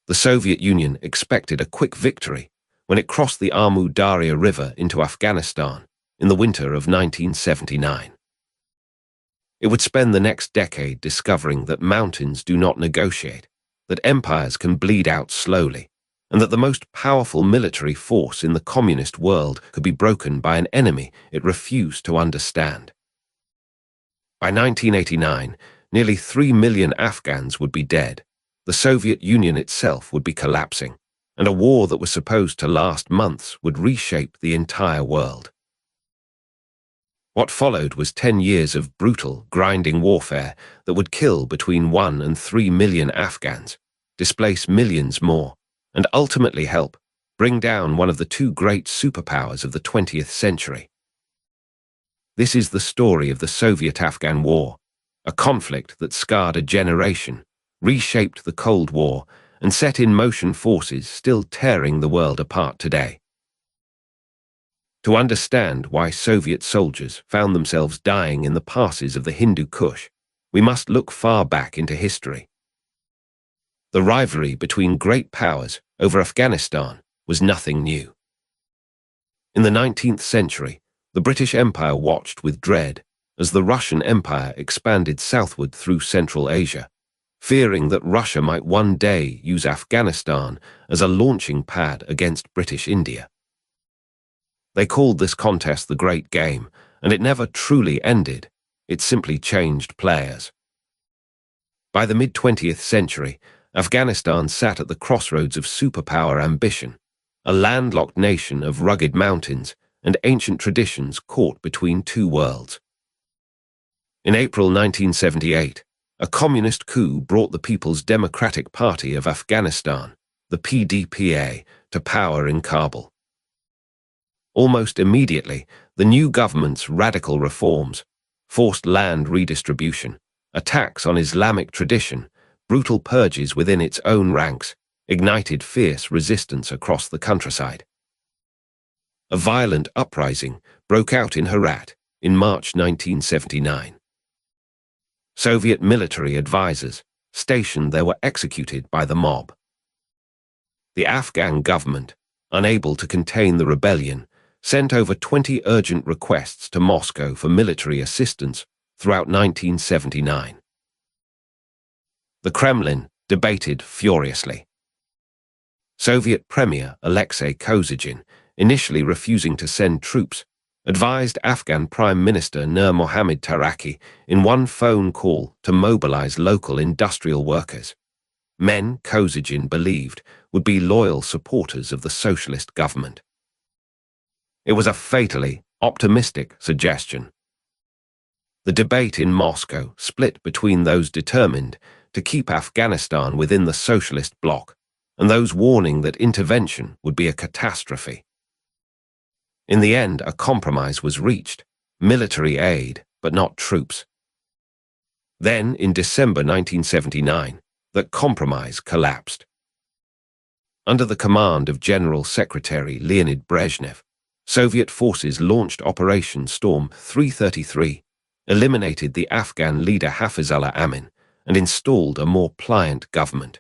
The Soviet Union expected a quick victory when it crossed the Amu Darya River into Afghanistan in the winter of 1979. It would spend the next decade discovering that mountains do not negotiate, that empires can bleed out slowly, and that the most powerful military force in the communist world could be broken by an enemy it refused to understand. By 1989, nearly 3 million Afghans would be dead, the Soviet Union itself would be collapsing, and a war that was supposed to last months would reshape the entire world. What followed was 10 years of brutal, grinding warfare that would kill between 1 and 3 million Afghans, displace millions more, and ultimately help bring down one of the two great superpowers of the 20th century. This is the story of the Soviet-Afghan War, a conflict that scarred a generation, reshaped the Cold War, and set in motion forces still tearing the world apart today. To understand why Soviet soldiers found themselves dying in the passes of the Hindu Kush, we must look far back into history. The rivalry between great powers over Afghanistan was nothing new. In the 19th century, the British Empire watched with dread as the Russian Empire expanded southward through Central Asia, fearing that Russia might one day use Afghanistan as a launching pad against British India. They called this contest the Great Game, and it never truly ended. It simply changed players. By the mid-20th century, Afghanistan sat at the crossroads of superpower ambition, a landlocked nation of rugged mountains and ancient traditions caught between two worlds. In April 1978, a communist coup brought the People's Democratic Party of Afghanistan, the PDPA, to power in Kabul. Almost immediately, the new government's radical reforms, forced land redistribution, attacks on Islamic tradition, brutal purges within its own ranks, ignited fierce resistance across the countryside. A violent uprising broke out in Herat in March 1979. Soviet military advisors stationed there were executed by the mob. The Afghan government, unable to contain the rebellion, sent over 20 urgent requests to Moscow for military assistance throughout 1979. The Kremlin debated furiously. Soviet Premier Alexei Kosygin, initially refusing to send troops, advised Afghan Prime Minister Nur Mohammad Taraki in one phone call to mobilize local industrial workers, men Kosygin believed would be loyal supporters of the socialist government. It was a fatally optimistic suggestion. The debate in Moscow split between those determined to keep Afghanistan within the socialist bloc and those warning that intervention would be a catastrophe. In the end, a compromise was reached, military aid, but not troops. Then, in December 1979, that compromise collapsed. Under the command of General Secretary Leonid Brezhnev, Soviet forces launched Operation Storm 333, eliminated the Afghan leader Hafizullah Amin, and installed a more pliant government.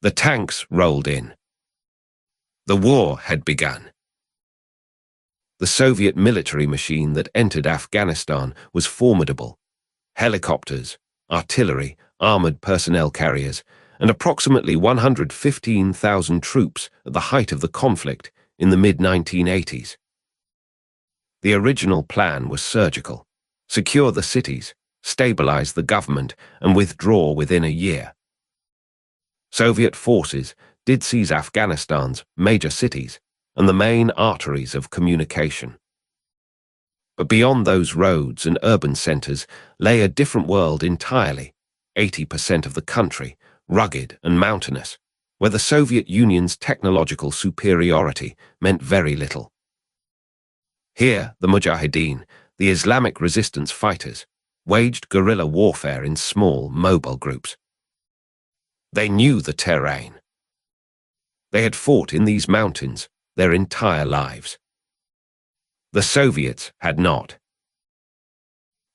The tanks rolled in. The war had begun. The Soviet military machine that entered Afghanistan was formidable. Helicopters, artillery, armored personnel carriers, and approximately 115,000 troops at the height of the conflict in the mid-1980s. The original plan was surgical: secure the cities, stabilize the government, and withdraw within a year. Soviet forces did seize Afghanistan's major cities and the main arteries of communication. But beyond those roads and urban centers lay a different world entirely, 80% of the country, rugged and mountainous, where the Soviet Union's technological superiority meant very little. Here, the mujahideen, the Islamic resistance fighters, waged guerrilla warfare in small, mobile groups. They knew the terrain. They had fought in these mountains their entire lives. The Soviets had not.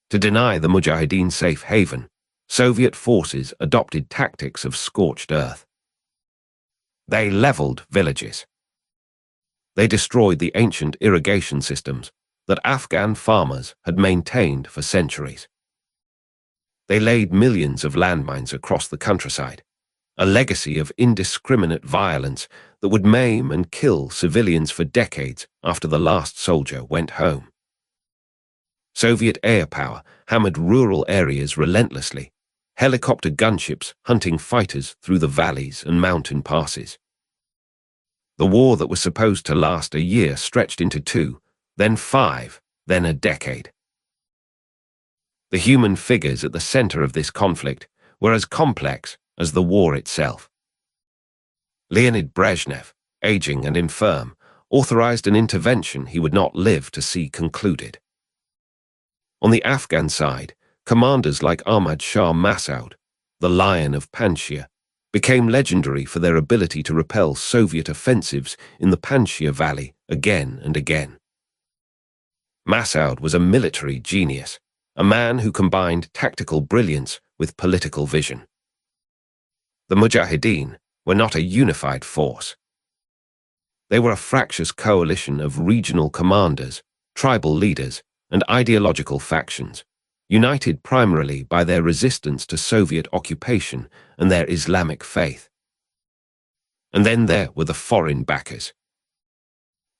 To deny the mujahideen safe haven, Soviet forces adopted tactics of scorched earth. They leveled villages. They destroyed the ancient irrigation systems that Afghan farmers had maintained for centuries. They laid millions of landmines across the countryside, a legacy of indiscriminate violence that would maim and kill civilians for decades after the last soldier went home. Soviet air power hammered rural areas relentlessly, helicopter gunships hunting fighters through the valleys and mountain passes. The war that was supposed to last a year stretched into 2, then 5, then a decade. The human figures at the center of this conflict were as complex as the war itself. Leonid Brezhnev, aging and infirm, authorized an intervention he would not live to see concluded. On the Afghan side, commanders like Ahmad Shah Massoud, the Lion of Panjshir, became legendary for their ability to repel Soviet offensives in the Panjshir Valley again and again. Massoud was a military genius, a man who combined tactical brilliance with political vision. The mujahideen were not a unified force. They were a fractious coalition of regional commanders, tribal leaders, and ideological factions, united primarily by their resistance to Soviet occupation and their Islamic faith. And then there were the foreign backers.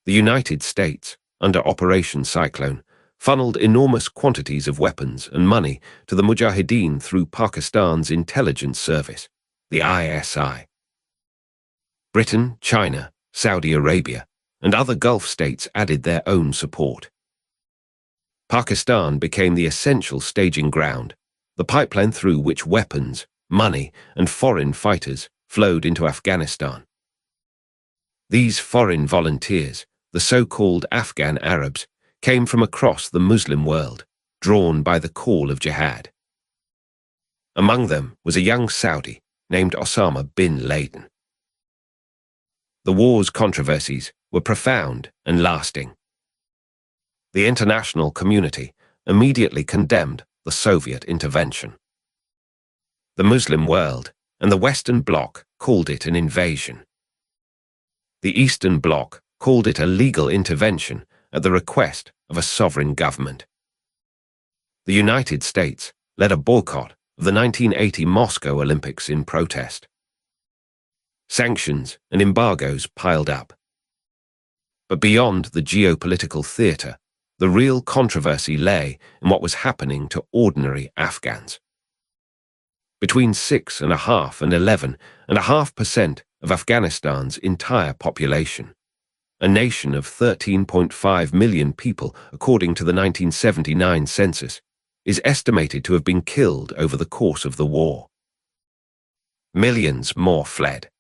The United States, under Operation Cyclone, funneled enormous quantities of weapons and money to the mujahideen through Pakistan's intelligence service, the ISI. Britain, China, Saudi Arabia, and other Gulf states added their own support. Pakistan became the essential staging ground, the pipeline through which weapons, money, and foreign fighters flowed into Afghanistan. These foreign volunteers, the so-called Afghan Arabs, came from across the Muslim world, drawn by the call of jihad. Among them was a young Saudi named Osama bin Laden. The war's controversies were profound and lasting. The international community immediately condemned the Soviet intervention. The Muslim world and the Western Bloc called it an invasion. The Eastern Bloc called it a legal intervention at the request of a sovereign government. The United States led a boycott of the 1980 Moscow Olympics in protest. Sanctions and embargoes piled up. But beyond the geopolitical theater, the real controversy lay in what was happening to ordinary Afghans. Between 6.5% and 11.5% of Afghanistan's entire population, a nation of 13.5 million people according to the 1979 census, is estimated to have been killed over the course of the war. Millions more fled.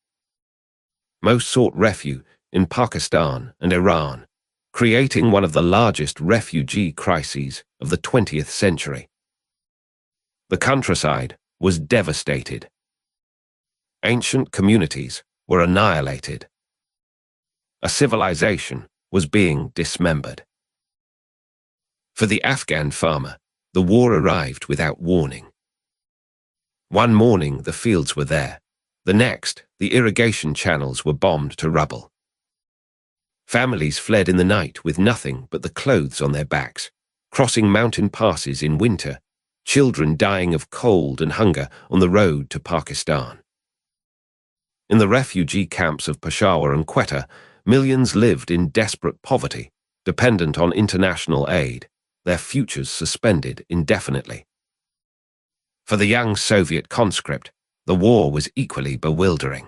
Most sought refuge in Pakistan and Iran, creating one of the largest refugee crises of the 20th century. The countryside was devastated. Ancient communities were annihilated. A civilization was being dismembered. For the Afghan farmer, the war arrived without warning. One morning the fields were there. The next, the irrigation channels were bombed to rubble. Families fled in the night with nothing but the clothes on their backs, crossing mountain passes in winter, children dying of cold and hunger on the road to Pakistan. In the refugee camps of Peshawar and Quetta, millions lived in desperate poverty, dependent on international aid, their futures suspended indefinitely. For the young Soviet conscript, the war was equally bewildering.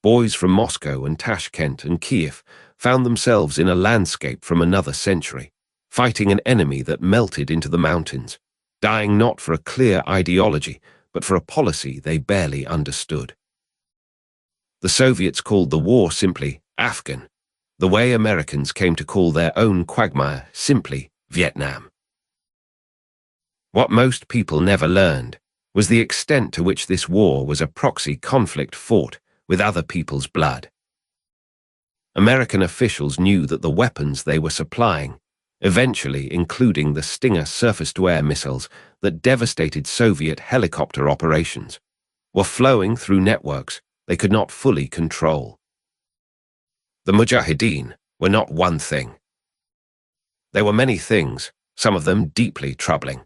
Boys from Moscow and Tashkent and Kiev found themselves in a landscape from another century, fighting an enemy that melted into the mountains, dying not for a clear ideology, but for a policy they barely understood. The Soviets called the war simply Afghan, the way Americans came to call their own quagmire simply Vietnam. What most people never learned was the extent to which this war was a proxy conflict fought with other people's blood. American officials knew that the weapons they were supplying, eventually including the Stinger surface-to-air missiles that devastated Soviet helicopter operations, were flowing through networks they could not fully control. The mujahideen were not one thing. They were many things, some of them deeply troubling.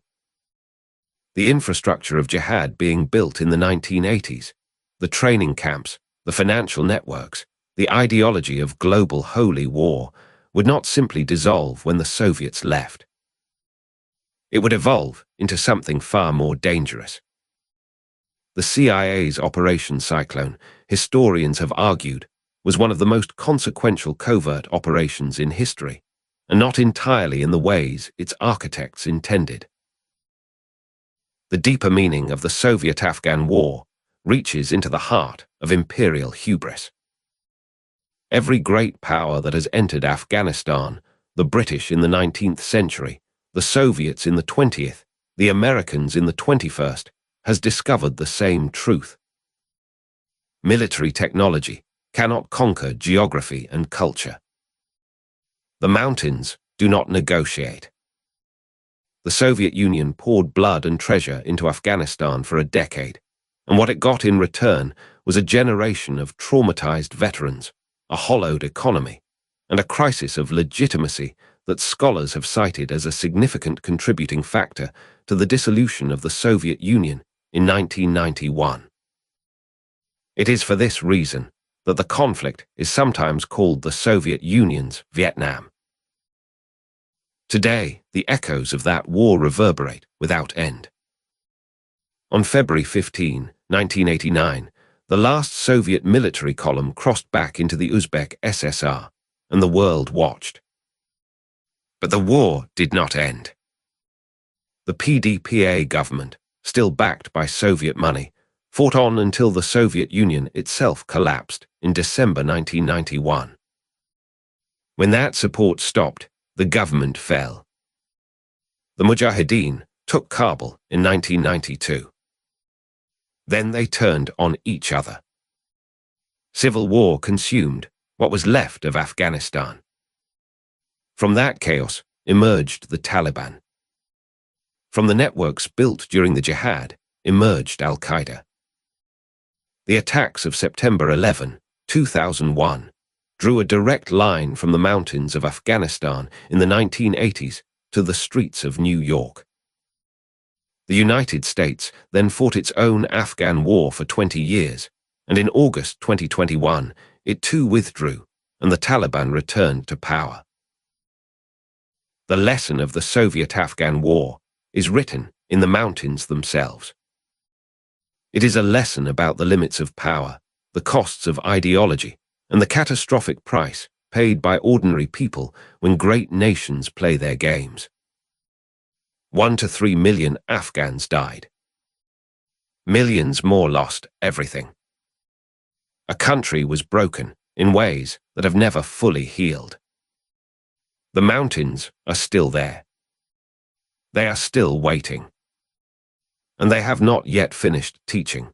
The infrastructure of jihad being built in the 1980s, the training camps, the financial networks, the ideology of global holy war would not simply dissolve when the Soviets left. It would evolve into something far more dangerous. The CIA's Operation Cyclone, historians have argued, was one of the most consequential covert operations in history, and not entirely in the ways its architects intended. The deeper meaning of the Soviet-Afghan war reaches into the heart of imperial hubris. Every great power that has entered Afghanistan, the British in the 19th century, the Soviets in the 20th, the Americans in the 21st, has discovered the same truth. Military technology cannot conquer geography and culture. The mountains do not negotiate. The Soviet Union poured blood and treasure into Afghanistan for a decade, and what it got in return was a generation of traumatized veterans, a hollowed economy, and a crisis of legitimacy that scholars have cited as a significant contributing factor to the dissolution of the Soviet Union in 1991. It is for this reason that the conflict is sometimes called the Soviet Union's Vietnam. Today, the echoes of that war reverberate without end. On February 15, 1989, the last Soviet military column crossed back into the Uzbek SSR, and the world watched. But the war did not end. The PDPA government, still backed by Soviet money, fought on until the Soviet Union itself collapsed in December 1991. When that support stopped, the government fell. The Mujahideen took Kabul in 1992. Then they turned on each other. Civil war consumed what was left of Afghanistan. From that chaos emerged the Taliban. From the networks built during the jihad emerged al-qaeda. The attacks of September 11, 2001, drew a direct line from the mountains of Afghanistan in the 1980s to the streets of New York. The United States then fought its own Afghan war for 20 years, and in August 2021, it too withdrew, and the Taliban returned to power. The lesson of the Soviet-Afghan war is written in the mountains themselves. It is a lesson about the limits of power, the costs of ideology, and the catastrophic price paid by ordinary people when great nations play their games. 1 to 3 million Afghans died. Millions more lost everything. A country was broken in ways that have never fully healed. The mountains are still there. They are still waiting. And they have not yet finished teaching.